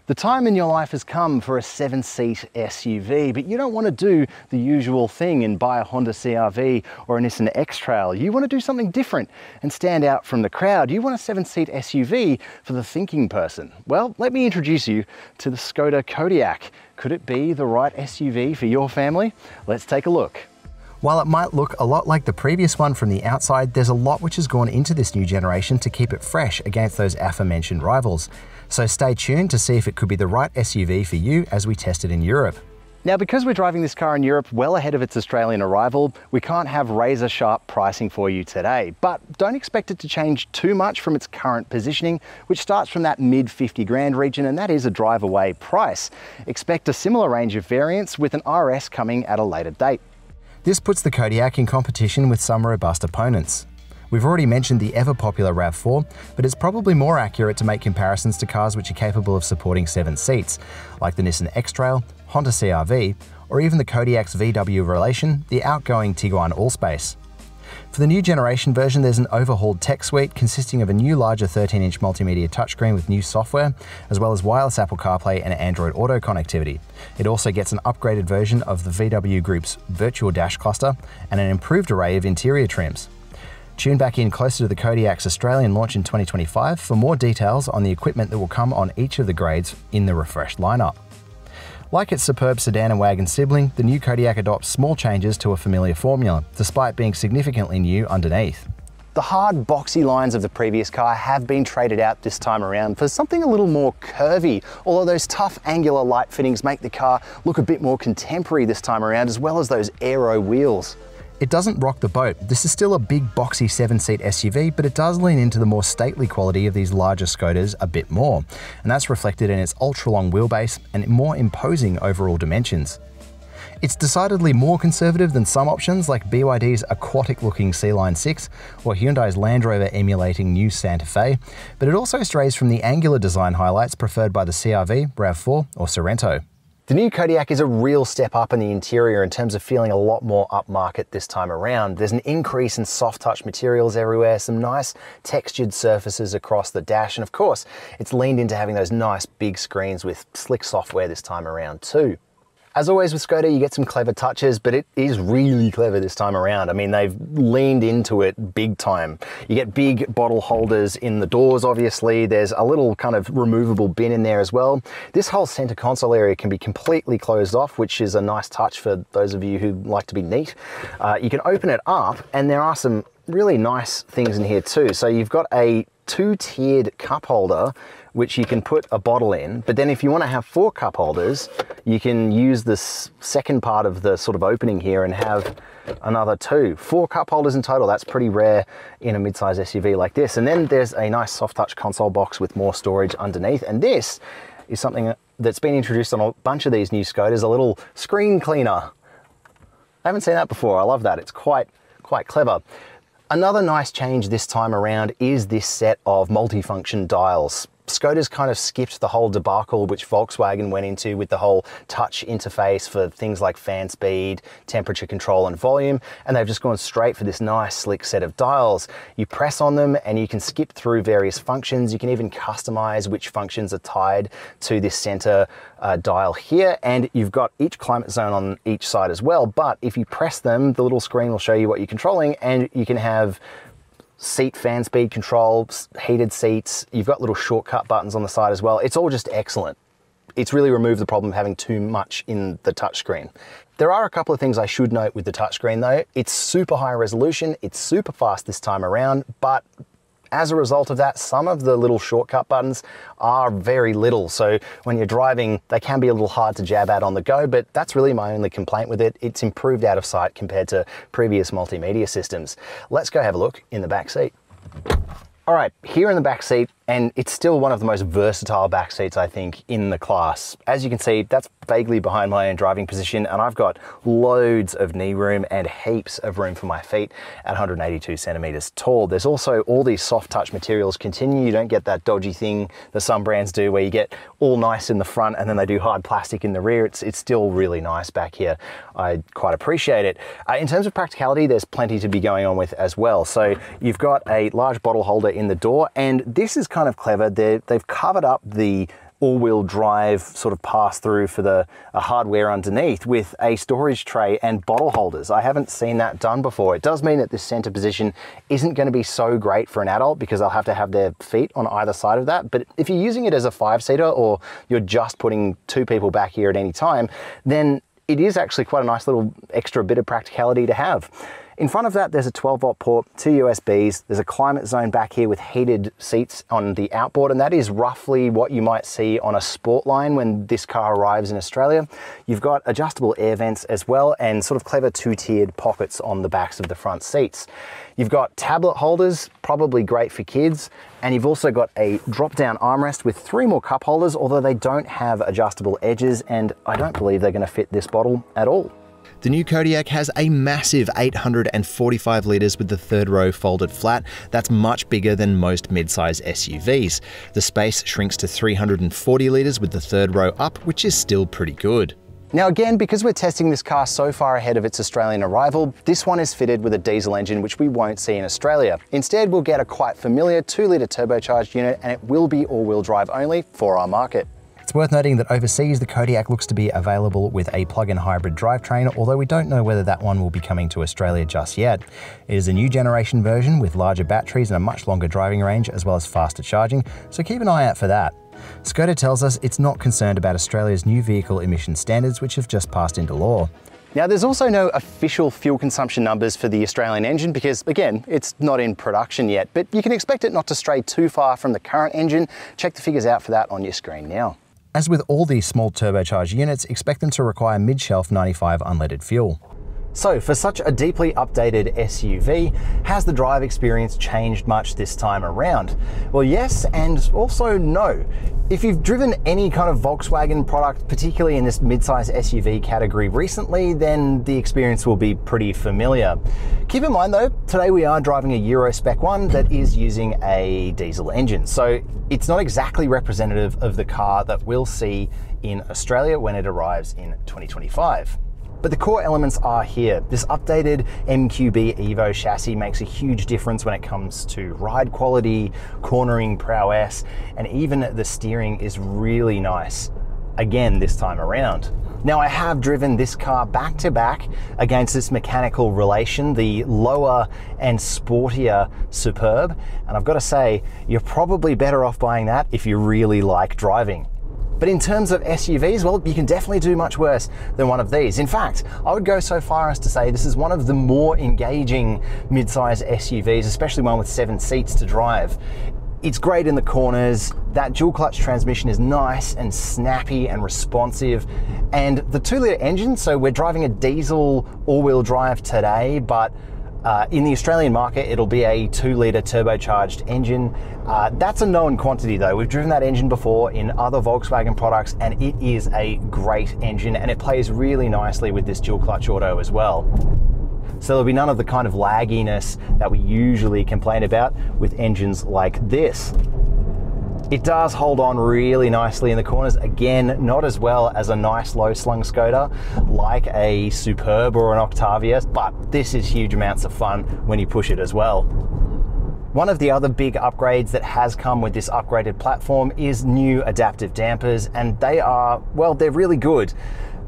The time in your life has come for a 7-seat SUV, but you don't want to do the usual thing and buy a Honda CR-V or a Nissan X-Trail. You want to do something different and stand out from the crowd. You want a 7-seat SUV for the thinking person. Well, let me introduce you to the Skoda Kodiaq. Could it be the right SUV for your family? Let's take a look. While it might look a lot like the previous one from the outside, there's a lot which has gone into this new generation to keep it fresh against those aforementioned rivals. So stay tuned to see if it could be the right SUV for you as we test it in Europe. Now, because we're driving this car in Europe well ahead of its Australian arrival, we can't have razor sharp pricing for you today, but don't expect it to change too much from its current positioning, which starts from that mid 50 grand region, and that is a drive away price. Expect a similar range of variants with an RS coming at a later date. This puts the Kodiaq in competition with some robust opponents. We've already mentioned the ever-popular RAV4, but it's probably more accurate to make comparisons to cars which are capable of supporting 7 seats, like the Nissan X-Trail, Honda CR-V, or even the Kodiaq's VW relation, the outgoing Tiguan Allspace. For the new generation version, there's an overhauled tech suite consisting of a new larger 13-inch multimedia touchscreen with new software, as well as wireless Apple CarPlay and Android Auto connectivity. It also gets an upgraded version of the VW Group's virtual dash cluster and an improved array of interior trims. Tune back in closer to the Kodiaq's Australian launch in 2025 for more details on the equipment that will come on each of the grades in the refreshed lineup. Like its superb sedan and wagon sibling, the new Kodiaq adopts small changes to a familiar formula, despite being significantly new underneath. The hard, boxy lines of the previous car have been traded out this time around for something a little more curvy, although those tough angular light fittings make the car look a bit more contemporary this time around, as well as those aero wheels. It doesn't rock the boat. This is still a big, boxy 7-seat SUV, but it does lean into the more stately quality of these larger Skodas a bit more, and that's reflected in its ultra-long wheelbase and more imposing overall dimensions. It's decidedly more conservative than some options like BYD's aquatic-looking C-Line 6 or Hyundai's Land Rover emulating new Santa Fe, but it also strays from the angular design highlights preferred by the CR-V, RAV4 or Sorento. The new Kodiaq is a real step up in the interior in terms of feeling a lot more upmarket this time around. There's an increase in soft touch materials everywhere, some nice textured surfaces across the dash, and of course, it's leaned into having those nice big screens with slick software this time around too. As always with Skoda, you get some clever touches, but it is really clever this time around. I mean, they've leaned into it big time. You get big bottle holders in the doors, obviously. There's a little kind of removable bin in there as well. This whole center console area can be completely closed off, which is a nice touch for those of you who like to be neat. You can open it up, and there are some really nice things in here too. So you've got a 2-tiered cup holder, which you can put a bottle in, but then if you want to have 4 cup holders, you can use this second part of the sort of opening here and have another 2. 4 cup holders in total. That's pretty rare in a mid-size SUV like this. And then there's a nice soft touch console box with more storage underneath. And this is something that's been introduced on a bunch of these new Skodas, a little screen cleaner. I haven't seen that before. I love that. It's quite clever. Another nice change this time around is this set of multifunction dials. Skoda's kind of skipped the whole debacle which Volkswagen went into with the whole touch interface for things like fan speed, temperature control and volume, and they've just gone straight for this nice slick set of dials. You press on them and you can skip through various functions. You can even customize which functions are tied to this center dial here, and you've got each climate zone on each side as well, but if you press them, the little screen will show you what you're controlling, and you can have seat fan speed control, heated seats. You've got little shortcut buttons on the side as well. It's all just excellent. It's really removed the problem of having too much in the touchscreen. There are a couple of things I should note with the touchscreen though. It's super high resolution, it's super fast this time around, but as a result of that, some of the little shortcut buttons are very little. So when you're driving, they can be a little hard to jab at on the go, but that's really my only complaint with it. It's improved out of sight compared to previous multimedia systems. Let's go have a look in the back seat. All right, here in the back seat, and it's still one of the most versatile back seats, I think, in the class. As you can see, that's vaguely behind my own driving position, and I've got loads of knee room and heaps of room for my feet at 182 centimeters tall. There's also all these soft touch materials continue. You don't get that dodgy thing that some brands do where you get all nice in the front and then they do hard plastic in the rear. It's still really nice back here. I quite appreciate it. In terms of practicality, there's plenty to be going on with as well. So you've got a large bottle holder in the door, and this is kind of clever. They've covered up the all-wheel drive sort of pass-through for the hardware underneath with a storage tray and bottle holders. I haven't seen that done before. It does mean that this center position isn't going to be so great for an adult because they'll have to have their feet on either side of that. But if you're using it as a 5-seater or you're just putting 2 people back here at any time, then it is actually quite a nice little extra bit of practicality to have. In front of that, there's a 12-volt port, 2 USBs. There's a climate zone back here with heated seats on the outboard, and that is roughly what you might see on a Sportline when this car arrives in Australia. You've got adjustable air vents as well, and sort of clever 2-tiered pockets on the backs of the front seats. You've got tablet holders, probably great for kids, and you've also got a drop-down armrest with 3 more cup holders, although they don't have adjustable edges, and I don't believe they're going to fit this bottle at all. The new Kodiaq has a massive 845 litres with the third row folded flat. That's much bigger than most mid-size SUVs. The space shrinks to 340 litres with the third row up, which is still pretty good. Now again, because we're testing this car so far ahead of its Australian arrival, this one is fitted with a diesel engine, which we won't see in Australia. Instead, we'll get a quite familiar 2-litre turbocharged unit, and it will be all-wheel drive only for our market. It's worth noting that overseas, the Kodiaq looks to be available with a plug-in hybrid drivetrain, although we don't know whether that one will be coming to Australia just yet. It is a new generation version with larger batteries and a much longer driving range, as well as faster charging, so keep an eye out for that. Skoda tells us it's not concerned about Australia's new vehicle emission standards, which have just passed into law. Now, there's also no official fuel consumption numbers for the Australian engine because, again, it's not in production yet, but you can expect it not to stray too far from the current engine. Check the figures out for that on your screen now. As with all these small turbocharged units, expect them to require mid-shelf 95 unleaded fuel. So, for such a deeply updated SUV, has the drive experience changed much this time around? Well, yes, and also no. If you've driven any kind of Volkswagen product, particularly in this mid-size SUV category recently, then the experience will be pretty familiar. Keep in mind though, today we are driving a Euro Spec 1 that is using a diesel engine, so it's not exactly representative of the car that we'll see in Australia when it arrives in 2025. But the core elements are here. This updated MQB Evo chassis makes a huge difference when it comes to ride quality, cornering prowess, and even the steering is really nice, again this time around. Now, I have driven this car back to back against this mechanical relation, the lower and sportier Superb, and I've got to say, you're probably better off buying that if you really like driving. But in terms of SUVs, well, you can definitely do much worse than one of these. In fact, I would go so far as to say this is one of the more engaging mid-size SUVs, especially one with 7 seats to drive. It's great in the corners, that dual clutch transmission is nice and snappy and responsive, and the 2-litre engine, so we're driving a diesel all-wheel drive today, but in the Australian market, it'll be a 2-litre turbocharged engine. That's a known quantity though. We've driven that engine before in other Volkswagen products, and it is a great engine, and it plays really nicely with this dual clutch auto as well. So there'll be none of the kind of lagginess that we usually complain about with engines like this. It does hold on really nicely in the corners. Again, not as well as a nice low-slung Skoda like a Superb or an Octavia, but this is huge amounts of fun when you push it as well. One of the other big upgrades that has come with this upgraded platform is new adaptive dampers, and they are, well, they're really good.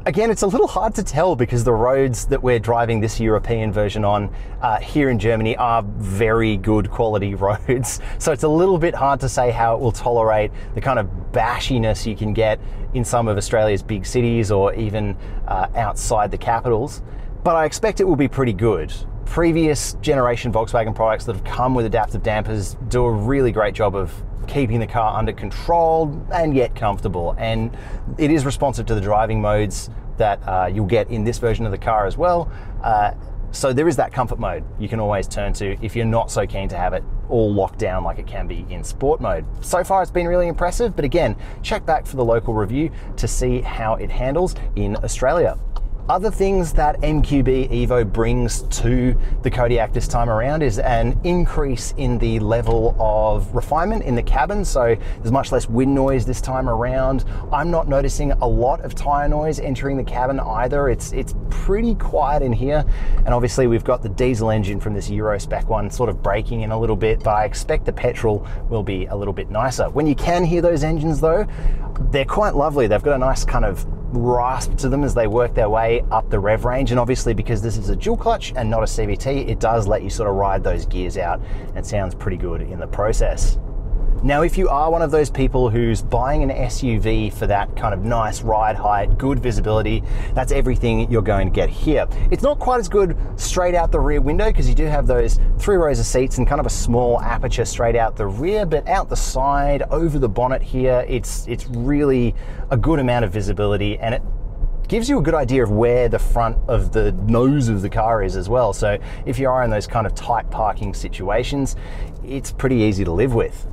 Again, it's a little hard to tell because the roads that we're driving this European version on here in Germany are very good quality roads. So it's a little bit hard to say how it will tolerate the kind of bashiness you can get in some of Australia's big cities or even outside the capitals. But I expect it will be pretty good. Previous generation Volkswagen products that have come with adaptive dampers do a really great job of keeping the car under control and yet comfortable, and it is responsive to the driving modes that you'll get in this version of the car as well. So there is that comfort mode you can always turn to if you're not so keen to have it all locked down like it can be in sport mode. So far it's been really impressive, but again, check back for the local review to see how it handles in Australia. Other things that MQB Evo brings to the Kodiaq this time around is an increase in the level of refinement in the cabin. So there's much less wind noise this time around. I'm not noticing a lot of tire noise entering the cabin either. It's pretty quiet in here. And obviously we've got the diesel engine from this Euro spec one sort of breaking in a little bit, but I expect the petrol will be a little bit nicer. When you can hear those engines though, they're quite lovely. They've got a nice kind of rasp to them as they work their way up the rev range, and obviously because this is a dual clutch and not a CVT, it does let you sort of ride those gears out, and it sounds pretty good in the process. Now, if you are one of those people who's buying an SUV for that kind of nice ride height, good visibility, that's everything you're going to get here. It's not quite as good straight out the rear window because you do have those 3 rows of seats and kind of a small aperture straight out the rear, but out the side, over the bonnet here, it's really a good amount of visibility, and it gives you a good idea of where the front of the nose of the car is as well. So if you are in those kind of tight parking situations, it's pretty easy to live with.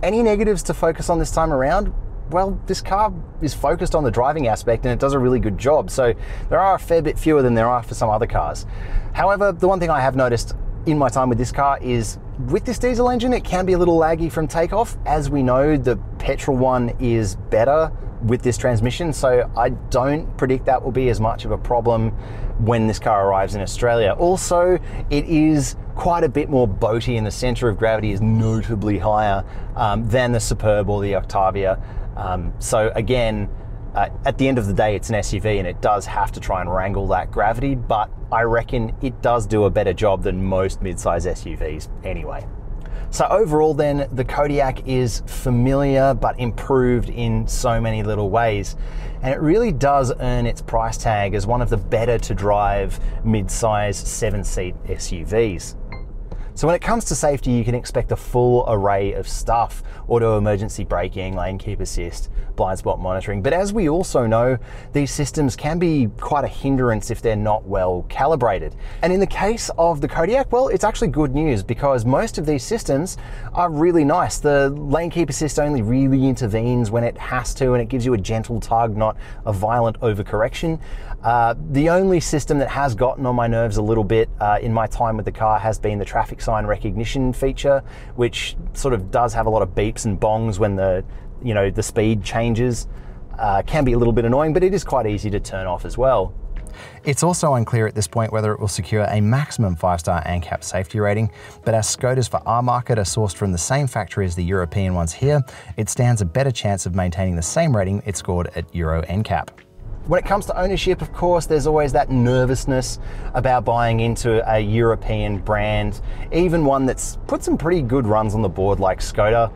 Any negatives to focus on this time around? Well, this car is focused on the driving aspect and it does a really good job. So there are a fair bit fewer than there are for some other cars. However, the one thing I have noticed in my time with this car is with this diesel engine, it can be a little laggy from takeoff. As we know, the petrol one is better with this transmission, so I don't predict that will be as much of a problem when this car arrives in Australia. Also, it is quite a bit more boaty, and the center of gravity is notably higher than the Superb or the Octavia. So again, at the end of the day, it's an SUV and it does have to try and wrangle that gravity, but I reckon it does do a better job than most mid-size SUVs anyway. So overall then, the Kodiaq is familiar but improved in so many little ways. And it really does earn its price tag as one of the better to drive mid-size 7-seat SUVs. So when it comes to safety, you can expect a full array of stuff: auto emergency braking, lane keep assist, blind spot monitoring. But as we also know, these systems can be quite a hindrance if they're not well calibrated. And in the case of the Kodiaq, well, it's actually good news because most of these systems are really nice. The lane keep assist only really intervenes when it has to, and it gives you a gentle tug, not a violent overcorrection. The only system that has gotten on my nerves a little bit in my time with the car has been the traffic sign recognition feature, which sort of does have a lot of beeps and bongs when the speed changes. Can be a little bit annoying, but it is quite easy to turn off as well. It's also unclear at this point whether it will secure a maximum 5-star ANCAP safety rating, but as Skodas for our market are sourced from the same factory as the European ones here, it stands a better chance of maintaining the same rating it scored at Euro NCAP. When it comes to ownership, of course, there's always that nervousness about buying into a European brand, even one that's put some pretty good runs on the board like Skoda.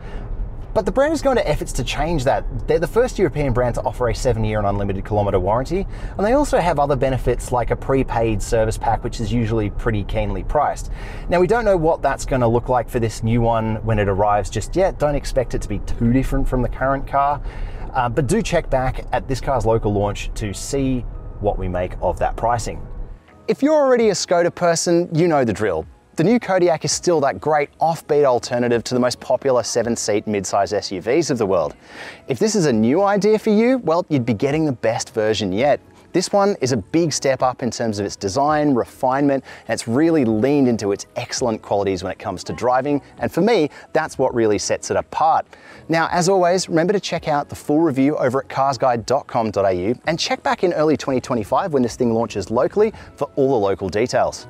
But the brand is going to efforts to change that. They're the first European brand to offer a 7-year and unlimited kilometre warranty, and they also have other benefits like a prepaid service pack, which is usually pretty keenly priced. Now, we don't know what that's going to look like for this new one when it arrives just yet. Don't expect it to be too different from the current car. But do check back at this car's local launch to see what we make of that pricing. If you're already a Skoda person, you know the drill. The new Kodiaq is still that great offbeat alternative to the most popular 7-seat mid-size SUVs of the world. If this is a new idea for you, well, you'd be getting the best version yet. This one is a big step up in terms of its design, refinement, and it's really leaned into its excellent qualities when it comes to driving. And for me, that's what really sets it apart. Now, as always, remember to check out the full review over at carsguide.com.au and check back in early 2025 when this thing launches locally for all the local details.